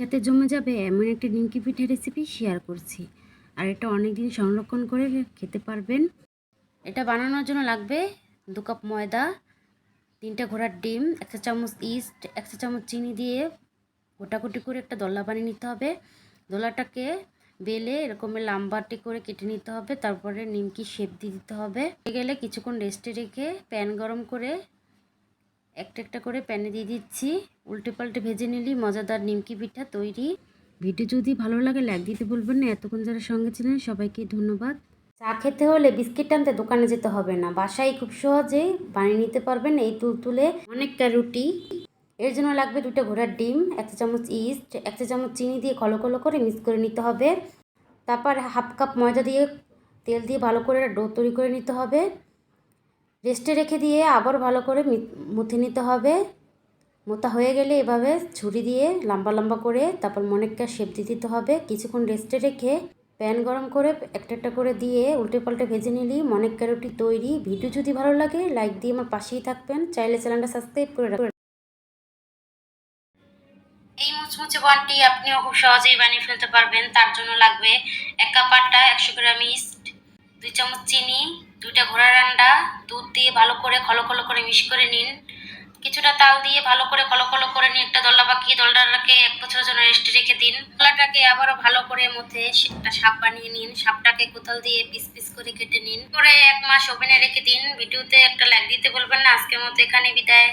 সাথে জমে যাবে এমন একটা নিমকি পিঠা রেসিপি শেয়ার করছি। আর এটা অনেক দিন সংরক্ষণ করে খেতে পারবেন। এটা বানানোর জন্য লাগবে 2 কাপ ময়দা, 3টা ঘোড়ার ডিম, 1 চা চামচ ইস্ট, 1 চা চামচ চিনি দিয়ে গোটাকুটি করে একটা দলা বানিয়ে নিতে হবে। দলাটাকে বেলে এরকমের লাম্বাটি করে কেটে নিতে হবে। তারপরে নিমকি শেপ দিয়ে দিতে হবে। হয়ে গেলে কিছুক্ষণ রেস্টে রেখে প্যান গরম করে একটা একটা করে প্যানে দিয়ে দিচ্ছি। উল্টে পাল্টে ভেজে নিলেই মজাদার নিমকি পিঠা তৈরি। ভিডিও যদি ভালো লাগে লাইক দিতে ভুলবেন না। এতক্ষণ যারা সঙ্গে ছিলেন সবাইকে ধন্যবাদ। চা খেতে হলে বিস্কিট টানতে দোকানে যেতে হবে না, বাসায় খুব সহজেই বানিয়ে নিতে পারবেন এই তুলতুলে অনেকটা রুটি। এর জন্য লাগবে 2টা ঘোড়ার ডিম, 1 চা চামচ ইস্ট, 1 চা চামচ চিনি দিয়ে ঘন ঘন করে মিক্স করে নিতে হবে। তারপর হাফ কাপ ময়দা দিয়ে তেল দিয়ে ভালো করে ডো তৈরি করে নিতে হবে। রেস্টে রেখে দিয়ে আবার ভালো করে মুথে নিতে হবে। মোটা হয়ে গেলে এভাবে ছুরি দিয়ে লম্বা লম্বা করে তারপর মনেকটা শেপ দিয়ে দিতে হবে। কিছুক্ষণ রেস্টে রেখে প্যান গরম করে একটা একটা করে দিয়ে উল্টে পাল্টে ভেজে নিলেই মনেকা রুটি তৈরি। ভিডিও যদি ভালো লাগে লাইক দিয়ে আমার পাশেই থাকবেন, চাইলে চ্যানেলটা সাবস্ক্রাইব করে রাখবেন। এই মুচমুচে বনটি আপনিও খুব সহজেই বানিয়ে ফেলতে পারবেন। তার জন্য লাগবে 1 কাপ আটা, 100 গ্রাম ইস্ট, 2 চামচ চিনি, 2টা ঘোড়ার আন্ডা, দুধ দিয়ে ভালো করে খলো খলো করে মিক্স করে নিন। কিছুটা তাল দিয়ে ভালো করে খলো খলো করে নিয়ে একটা দলা পাকিয়ে দলাটাকে 1 বছরের জন্য রেস্টে রেখে দিন। দলাটাকে আবারও ভালো করে মধ্যে একটা সাপ বানিয়ে নিন। সাপটাকে কোথাল দিয়ে পিস পিস করে কেটে নিন। পরে 1 মাস ওভেনে রেখে দিন। ভিডিওতে একটা লাইক দিতে বলবেন না। আজকের মতো এখানে বিদায়।